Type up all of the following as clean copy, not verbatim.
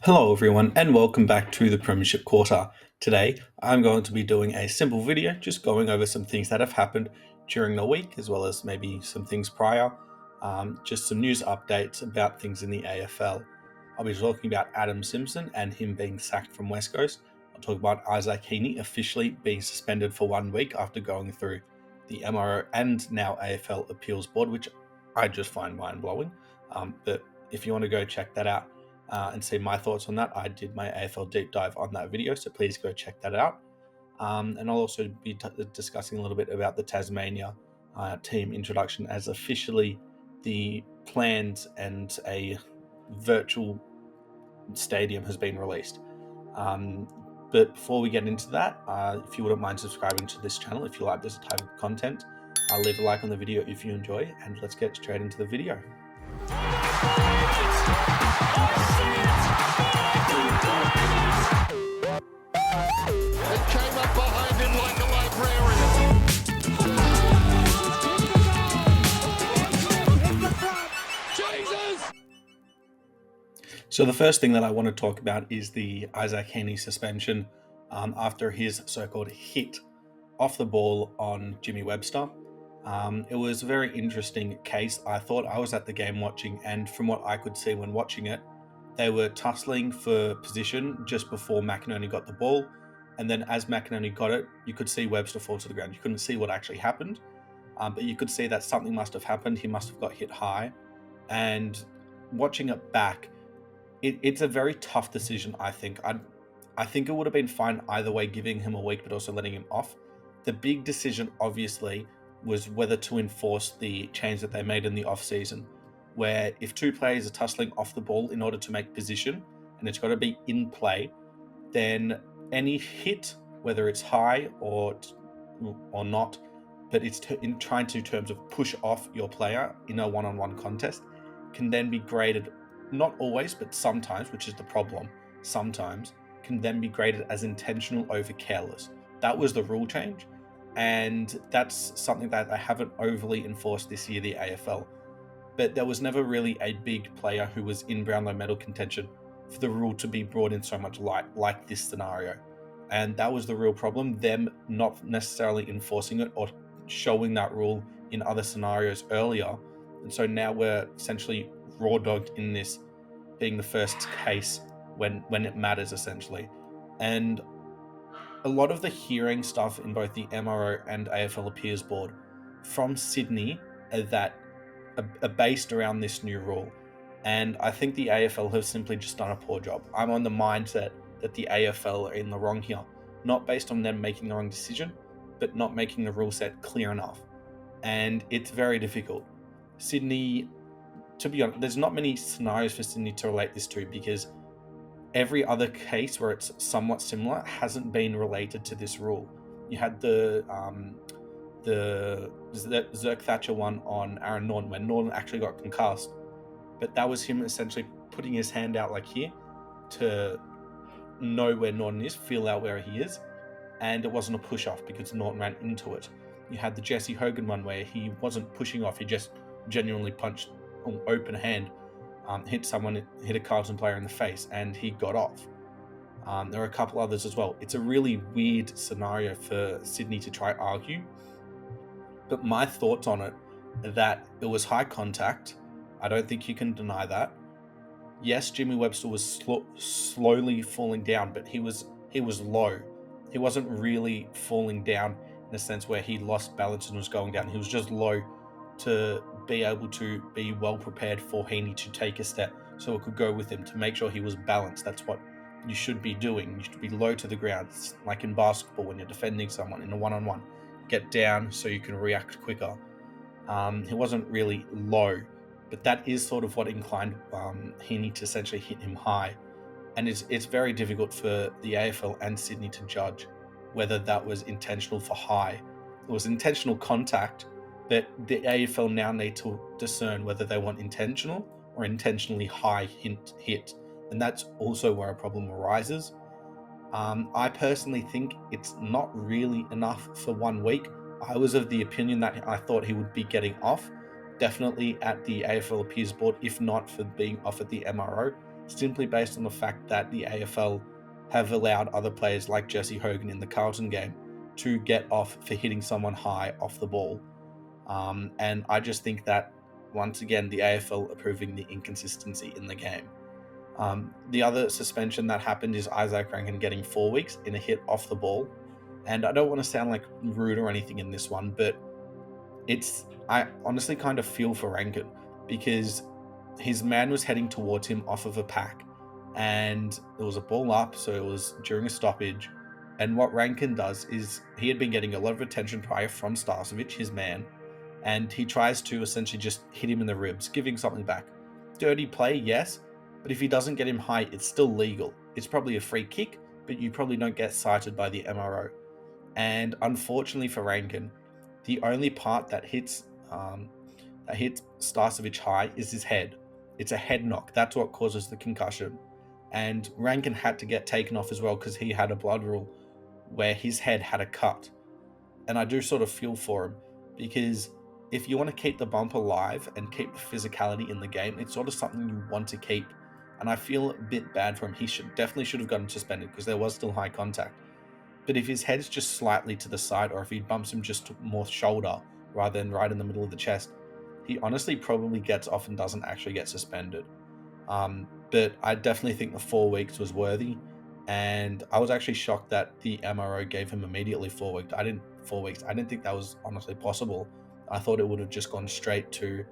Hello everyone and welcome back to the Premiership Quarter. Today I'm going to be doing a simple video just going over some things that have happened during the week as well as maybe some things prior, just some news updates about things in the AFL. I'll be talking about Adam Simpson and him being sacked from West Coast. I'll talk about Isaac Heeney officially being suspended for 1 week after going through the MRO and now AFL appeals board, which I just find mind-blowing. But if you want to go check that out, and see my thoughts on that, I did my AFL deep dive on that video, so please go check that out. And I'll also be discussing a little bit about the Tasmania team introduction as officially the plans and a virtual stadium has been released. But before we get into that, if you wouldn't mind subscribing to this channel if you like this type of content, leave a like on the video if you enjoy, and let's get straight into the video. It came up behind him like a librarian. Jesus! So the first thing that I want to talk about is the Isaac Heeney suspension after his so-called hit off the ball on Jimmy Webster. It was a very interesting case. I thought I was at the game watching, and from what I could see when watching it, they were tussling for position just before McInerney got the ball. And then as McInerney got it, you could see Webster fall to the ground. You couldn't see what actually happened, but you could see that something must have happened. He must have got hit high. And watching it back, it's a very tough decision, I think. I think it would have been fine either way, giving him a week, but also letting him off. The big decision, obviously, was whether to enforce the change that they made in the off-season, where if two players are tussling off the ball in order to make position, and it's got to be in play, then any hit, whether it's high or not, but it's in trying to terms of push off your player in a one-on-one contest, can then be graded, not always, but sometimes, which is the problem, sometimes, can then be graded as intentional over careless. That was the rule change, and that's something that they haven't overly enforced this year, the AFL. But there was never really a big player who was in Brownlow medal contention for the rule to be brought in so much light, like this scenario. And that was the real problem, them not necessarily enforcing it or showing that rule in other scenarios earlier. And so now we're essentially raw dogged in this being the first case when it matters, essentially. And a lot of the hearing stuff in both the MRO and AFL Appeals Board from Sydney that are based around this new rule. And I think the AFL have simply just done a poor job. I'm on the mindset that the AFL are in the wrong here, not based on them making the wrong decision, but not making the rule set clear enough. And it's very difficult. Sydney, to be honest, there's not many scenarios for Sydney to relate this to, because every other case where it's somewhat similar hasn't been related to this rule. You had the Zerk Thatcher one on Aaron Norton, when Norton actually got concussed, but that was him essentially putting his hand out like here to know where Norton is, feel out where he is, and it wasn't a push off because Norton ran into it. You had the Jesse Hogan one where he wasn't pushing off, he just genuinely punched an open hand, hit a Carlton player in the face, and he got off. There are a couple others as well. It's a really weird scenario for Sydney to try argue, but my thoughts on it are that it was high contact. I don't think you can deny that. Yes, Jimmy Webster was slowly falling down, but he was low. He wasn't really falling down in a sense where he lost balance and was going down. He was just low to be able to be well prepared for Heeney to take a step so it could go with him, to make sure he was balanced. That's what you should be doing. You should be low to the ground. It's like in basketball when you're defending someone in a one-on-one. Get down so you can react quicker. He wasn't really low, but that is sort of what inclined Heeney to essentially hit him high. And it's very difficult for the AFL and Sydney to judge whether that was intentional for high. It was intentional contact, but the AFL now need to discern whether they want intentional or intentionally high hit. And that's also where a problem arises. I personally think it's not really enough for 1 week. I was of the opinion that I thought he would be getting off, definitely at the AFL Appeals Board, if not for being off at the MRO. simply based on the fact that the AFL have allowed other players like Jesse Hogan in the Carlton game to get off for hitting someone high off the ball. And I just think that, once again, the AFL are proving the inconsistency in the game. The other suspension that happened is Isaac Rankin getting 4 weeks in a hit off the ball. And I don't want to sound like rude or anything in this one, but I honestly kind of feel for Rankin, because his man was heading towards him off of a pack, and there was a ball up, so it was during a stoppage. And what Rankin does is, he had been getting a lot of attention prior from Starcevic, his man, and he tries to essentially just hit him in the ribs, giving something back. Dirty play, yes, but if he doesn't get him high, it's still legal. It's probably a free kick, but you probably don't get cited by the MRO. And unfortunately for Rankin, the only part that hits Starcevic high is his head. It's a head knock. That's what causes the concussion. And Rankin had to get taken off as well, because he had a blood rule where his head had a cut. And I do sort of feel for him, because if you want to keep the bump alive and keep the physicality in the game, it's sort of something you want to keep. And I feel a bit bad for him. He definitely should have gotten suspended, because there was still high contact. But if his head's just slightly to the side, or if he bumps him just more shoulder rather than right in the middle of the chest, he honestly probably gets off and doesn't actually get suspended. But I definitely think the 4 weeks was worthy, and I was actually shocked that the MRO gave him immediately 4 weeks. I didn't think that was honestly possible. I thought it would have just gone straight to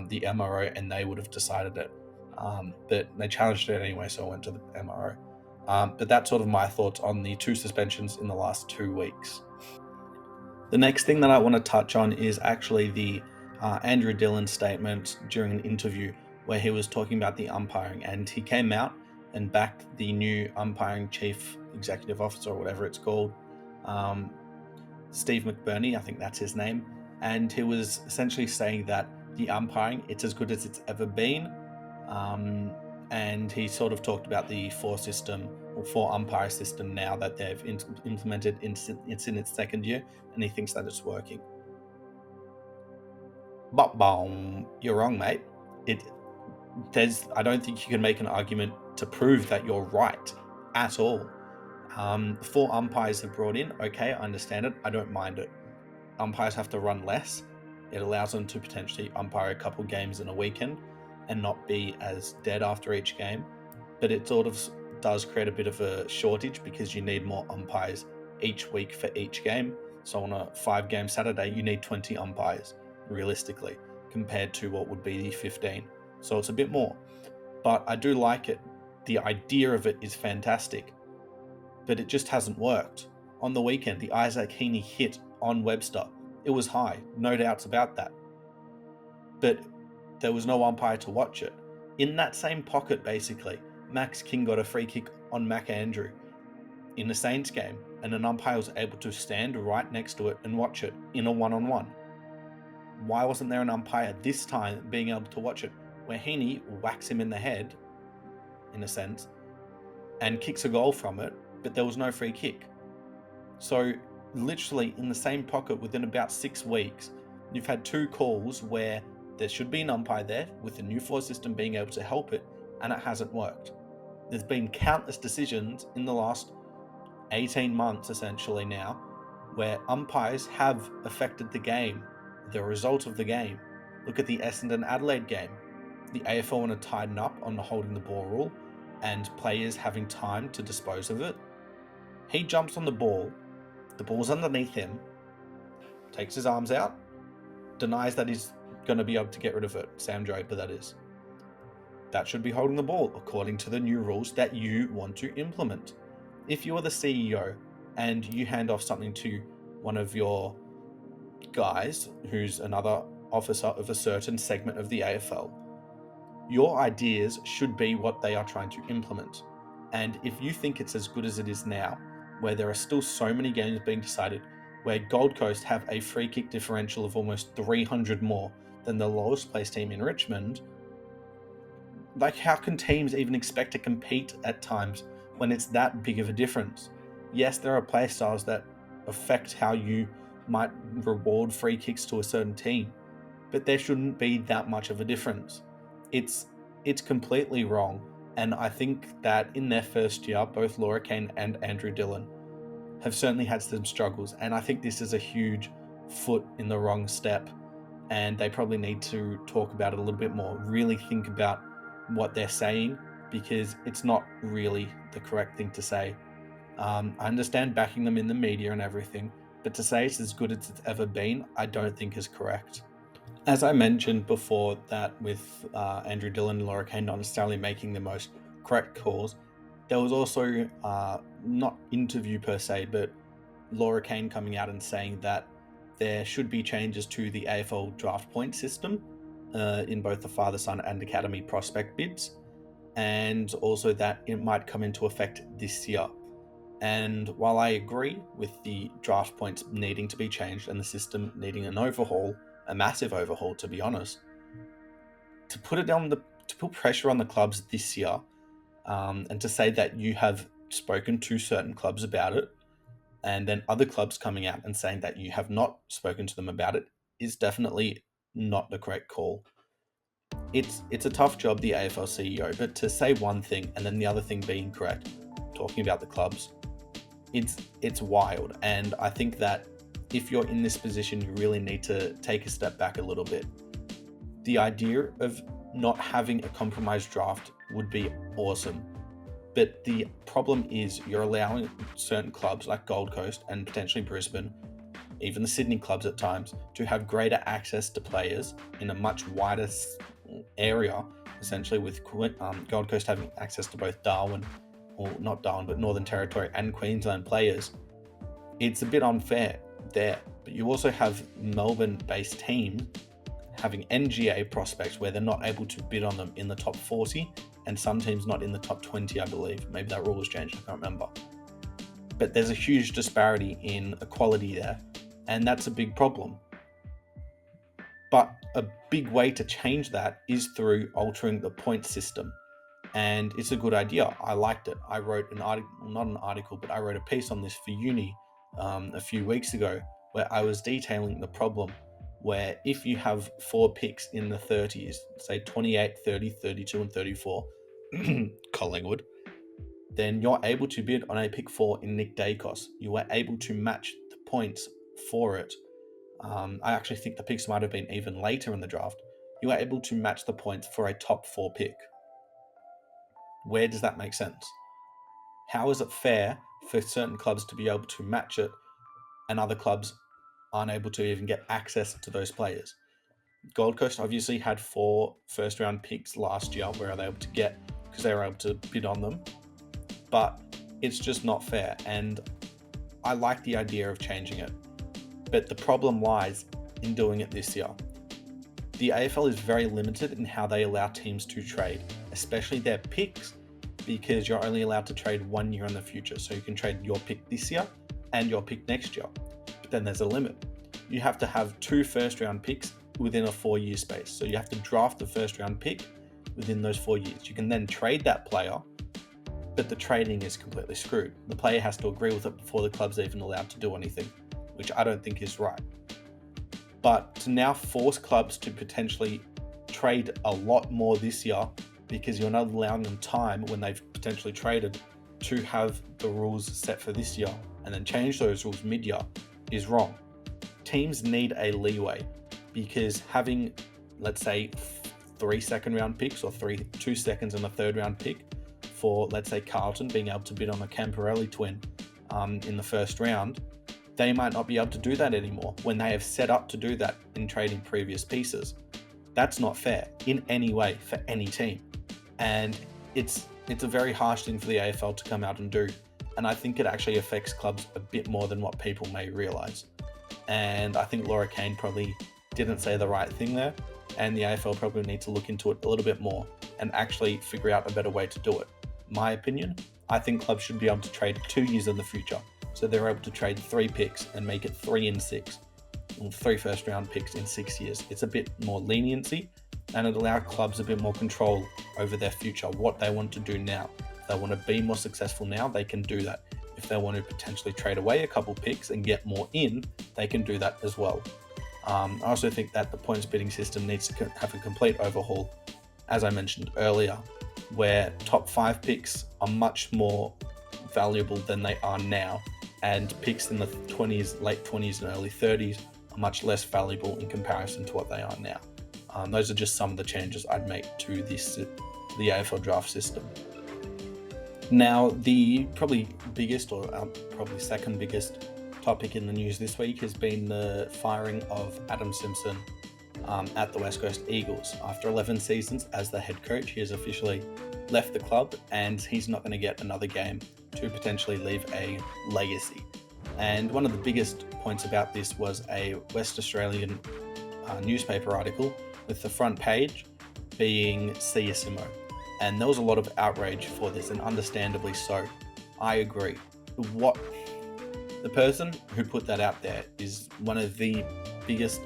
the MRO and they would have decided it. But they challenged it anyway, so I went to the MRO. But that's sort of my thoughts on the 2 suspensions in the last 2 weeks. The next thing that I want to touch on is actually the Andrew Dillon statement during an interview where he was talking about the umpiring, and he came out and backed the new umpiring chief executive officer, or whatever it's called, Steve McBurney, I think that's his name. And he was essentially saying that the umpiring, it's as good as it's ever been. And he sort of talked about the 4 umpire system now that they've implemented. It's in its second year, and he thinks that it's working. But you're wrong, mate. I don't think you can make an argument to prove that you're right at all. 4 umpires have brought in. Okay, I understand it. I don't mind it. Umpires have to run less. It allows them to potentially umpire a couple games in a weekend and not be as dead after each game. But it sort of does create a bit of a shortage, because you need more umpires each week for each game. So on a 5-game Saturday, you need 20 umpires, realistically, compared to what would be the 15. So it's a bit more. But I do like it. The idea of it is fantastic. But it just hasn't worked. On the weekend, the Isaac Heeney hit on Webster, it was high, no doubts about that. But there was no umpire to watch it. In that same pocket, basically, Max King got a free kick on Mac Andrew in the Saints game, and an umpire was able to stand right next to it and watch it in a one-on-one. Why wasn't there an umpire this time being able to watch it, where Heaney whacks him in the head, in a sense, and kicks a goal from it, but there was no free kick? So literally in the same pocket, within about 6 weeks, you've had 2 calls where there should be an umpire there, with the new 4 system being able to help it, and it hasn't worked. There's been countless decisions in the last 18 months, essentially now, where umpires have affected the game, the result of the game. Look at the Essendon Adelaide game. The AFL want to tighten up on the holding the ball rule and players having time to dispose of it. He jumps on the ball's underneath him, takes his arms out, denies that he's going to be able to get rid of it. Sam Draper, that is. That should be holding the ball, according to the new rules that you want to implement. If you are the CEO and you hand off something to one of your guys who's another officer of a certain segment of the AFL, your ideas should be what they are trying to implement. And if you think it's as good as it is now, where there are still so many games being decided, where Gold Coast have a free kick differential of almost 300 more than the lowest placed team in Richmond, like, how can teams even expect to compete at times when it's that big of a difference? Yes, there are play styles that affect how you might reward free kicks to a certain team, but there shouldn't be that much of a difference. It's completely wrong, And I think that in their first year, both Laura Kane and Andrew Dillon have certainly had some struggles. And I think this is a huge foot in the wrong step. And they probably need to talk about it a little bit more, really think about what they're saying, because it's not really the correct thing to say. I understand backing them in the media and everything, but to say it's as good as it's ever been, I don't think is correct. As I mentioned before, that with Andrew Dillon and Laura Kane not necessarily making the most correct calls, there was also not interview per se, but Laura Kane coming out and saying that there should be changes to the AFL draft point system in both the father-son and academy prospect bids, and also that it might come into effect this year. And while I agree with the draft points needing to be changed and the system needing an overhaul, a massive overhaul to be honest, to put pressure on the clubs this year, and to say that you have spoken to certain clubs about it, and then other clubs coming out and saying that you have not spoken to them about it, is definitely not the correct call. It's a tough job, the AFL CEO, but to say one thing and then the other thing being correct, talking about the clubs, it's wild. And I think that if you're in this position, you really need to take a step back a little bit. The idea of not having a compromised draft would be awesome. But the problem is you're allowing certain clubs like Gold Coast and potentially Brisbane, even the Sydney clubs at times, to have greater access to players in a much wider area, essentially with Gold Coast having access to both Darwin, or not Darwin, but Northern Territory and Queensland players. It's a bit unfair there. But you also have Melbourne-based teams having NGA prospects where they're not able to bid on them in the top 40, and some teams not in the top 20, I believe. Maybe that rule was changed, I can't remember. But there's a huge disparity in equality there, and that's a big problem. But a big way to change that is through altering the point system. And it's a good idea. I liked it. I wrote an article, not an article, but I wrote a piece on this for uni a few weeks ago, where I was detailing the problem where if you have 4 picks in the 30s, say 28, 30, 32, and 34, Collingwood, then you're able to bid on a pick 4 in Nick Dacos. You were able to match the points for it. I actually think the picks might have been even later in the draft. You were able to match the points for a top 4 pick. Where does that make sense? How is it fair for certain clubs to be able to match it and other clubs aren't able to even get access to those players? Gold Coast obviously had 4 first round picks last year where they were able to get, because they were able to bid on them, but it's just not fair. And I like the idea of changing it, but the problem lies in doing it this year. The AFL is very limited in how they allow teams to trade, especially their picks, because you're only allowed to trade 1 year in the future. So you can trade your pick this year and your pick next year, but then there's a limit. You have to have 2 first round picks within a 4-year space. So you have to draft the first round pick within those 4 years. You can then trade that player, but the trading is completely screwed. The player has to agree with it before the club's even allowed to do anything, which I don't think is right. But to now force clubs to potentially trade a lot more this year because you're not allowing them time when they've potentially traded to have the rules set for this year and then change those rules mid-year is wrong. Teams need a leeway, because having, let's say, 3 second round picks or 2 seconds and a third round pick for, let's say, Carlton being able to bid on a Camporelli twin in the first round, they might not be able to do that anymore when they have set up to do that in trading previous pieces. That's not fair in any way for any team. And it's a very harsh thing for the AFL to come out and do. And I think it actually affects clubs a bit more than what people may realise. And I think Laura Kane probably didn't say the right thing there. And the AFL probably need to look into it a little bit more and actually figure out a better way to do it. My opinion, I think clubs should be able to trade 2 years in the future. So they're able to trade 3 picks and make it 3 in 6, or 3 first round picks in 6 years. It's a bit more leniency, and it allows clubs a bit more control over their future, what they want to do now. If they want to be more successful now, they can do that. If they want to potentially trade away a couple picks and get more in, they can do that as well. I also think that the points bidding system needs to have a complete overhaul, as I mentioned earlier. where top 5 picks are much more valuable than they are now, and picks in the 20s, late 20s and early 30s are much less valuable in comparison to what they are now. Those are just some of the changes I'd make to the AFL draft system. Now, the probably biggest, or probably second biggest topic in the news this week has been the firing of Adam Simpson at the West Coast Eagles. After 11 seasons as the head coach, he has officially left the club, and he's not going to get another game to potentially leave a legacy. And one of the biggest points about this was a West Australian newspaper article with the front page being CSMO. And there was a lot of outrage for this, and understandably so. I agree. The person who put that out there is one of the biggest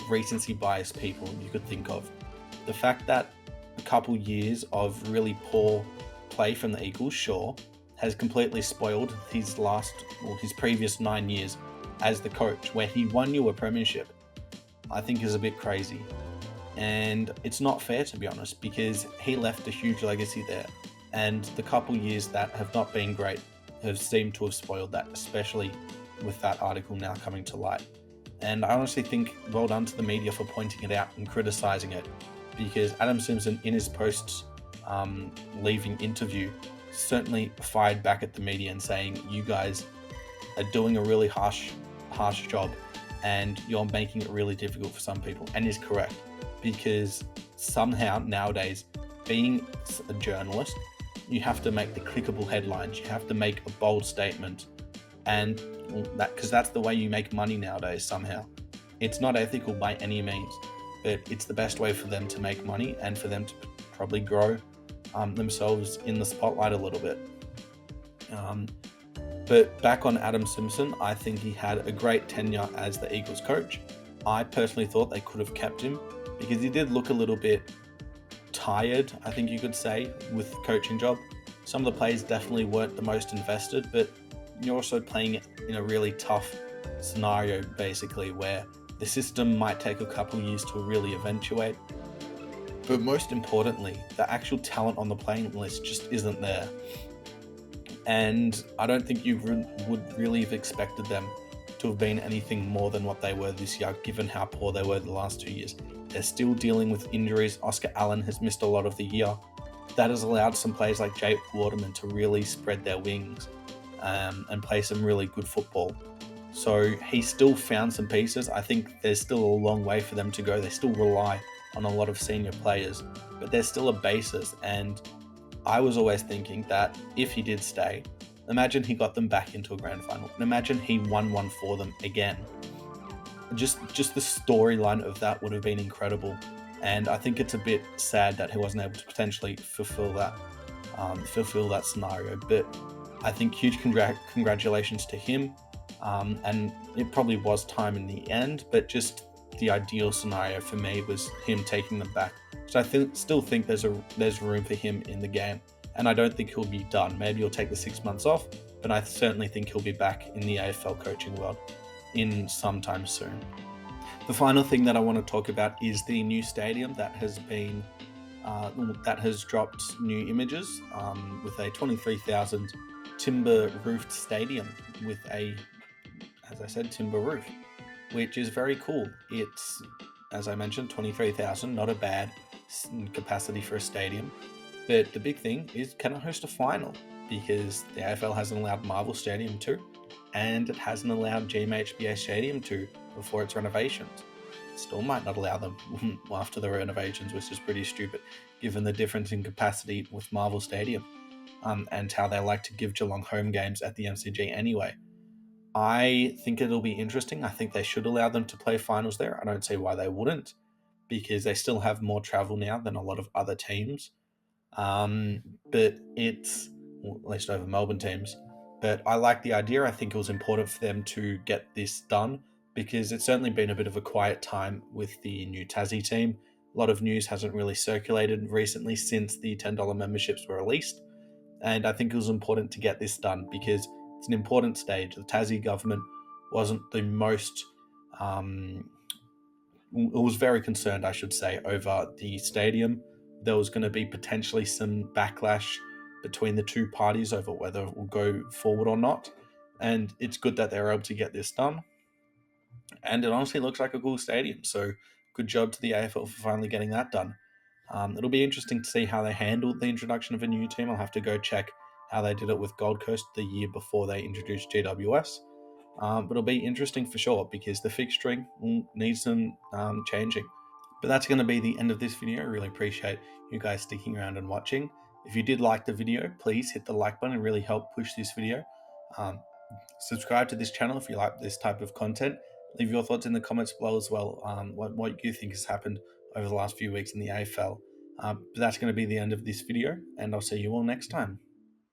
recency bias people you could think of. The fact that a couple years of really poor play from the Eagles, sure, has completely spoiled his previous 9 years as the coach, where he won you a premiership, I think is a bit crazy. And it's not fair, to be honest, because he left a huge legacy there, and the couple years that have not been great have seemed to have spoiled that, especially with that article now coming to light. And I honestly think well done to the media for pointing it out and criticizing it, because Adam Simpson, in his post leaving interview, certainly fired back at the media and saying, you guys are doing a really harsh job, and you're making it really difficult for some people. And he's correct, because somehow nowadays, being a journalist, you have to make the clickable headlines, you have to make a bold statement, and because that's the way you make money nowadays somehow. It's not ethical by any means, but it's the best way for them to make money and for them to probably grow themselves in the spotlight a little bit. But back on Adam Simpson, I think he had a great tenure as the Eagles coach. I personally thought they could have kept him, because he did look a little bit tired, I think you could say, with the coaching job. Some of the players definitely weren't the most invested, but you're also playing it in a really tough scenario, basically, where the system might take a couple years to really eventuate. But most importantly, the actual talent on the playing list just isn't there. And I don't think you would really have expected them to have been anything more than what they were this year, given how poor they were the last 2 years. They're still dealing with injuries. Oscar Allen has missed a lot of the year. That has allowed some players like Jake Waterman to really spread their wings and play some really good football. So he still found some pieces. I think there's still a long way for them to go. They still rely on a lot of senior players, but there's still a basis. And I was always thinking that if he did stay, imagine he got them back into a grand final, and imagine he won one for them again. Just the storyline of that would have been incredible. And I think it's a bit sad that he wasn't able to potentially fulfill that scenario. But I think huge congratulations to him. And it probably was time in the end, but just the ideal scenario for me was him taking them back. So I still think there's room for him in the game, and I don't think he'll be done. Maybe he'll take the 6 months off, but I certainly think he'll be back in the AFL coaching world in sometime soon. The final thing that I want to talk about is the new stadium that has dropped new images with a 23,000 timber roofed stadium with a, as I said, timber roof, which is very cool. It's, as I mentioned, 23,000, not a bad capacity for a stadium. But the big thing is, can it host a final? Because the AFL hasn't allowed Marvel Stadium to, and it hasn't allowed GMHBA Stadium to before its renovations. It still might not allow them after the renovations, which is pretty stupid, given the difference in capacity with Marvel Stadium and how they like to give Geelong home games at the MCG anyway. I think it'll be interesting. I think they should allow them to play finals there. I don't see why they wouldn't, because they still have more travel now than a lot of other teams. But it's, well, at least over Melbourne teams. But I like the idea. I think it was important for them to get this done, because it's certainly been a bit of a quiet time with the new Tassie team. A lot of news hasn't really circulated recently since the $10 memberships were released. And I think it was important to get this done, because it's an important stage. The Tassie government wasn't the most, it was very concerned, I should say, over the stadium there was going to be potentially some backlash between the two parties over whether it will go forward or not. And it's good that they're able to get this done. And it honestly looks like a cool stadium. So good job to the AFL for finally getting that done. It'll be interesting to see how they handled the introduction of a new team. I'll have to go check how they did it with Gold Coast the year before they introduced GWS. But it'll be interesting for sure because the fixturing needs some changing. But that's going to be the end of this video. I really appreciate you guys sticking around and watching. If you did like the video, please hit the like button and really help push this video. Um, Subscribe to this channel if you like this type of content. Leave your thoughts in the comments below as well. What you think has happened over the last few weeks in the AFL. But that's going to be the end of this video, and I'll see you all next time.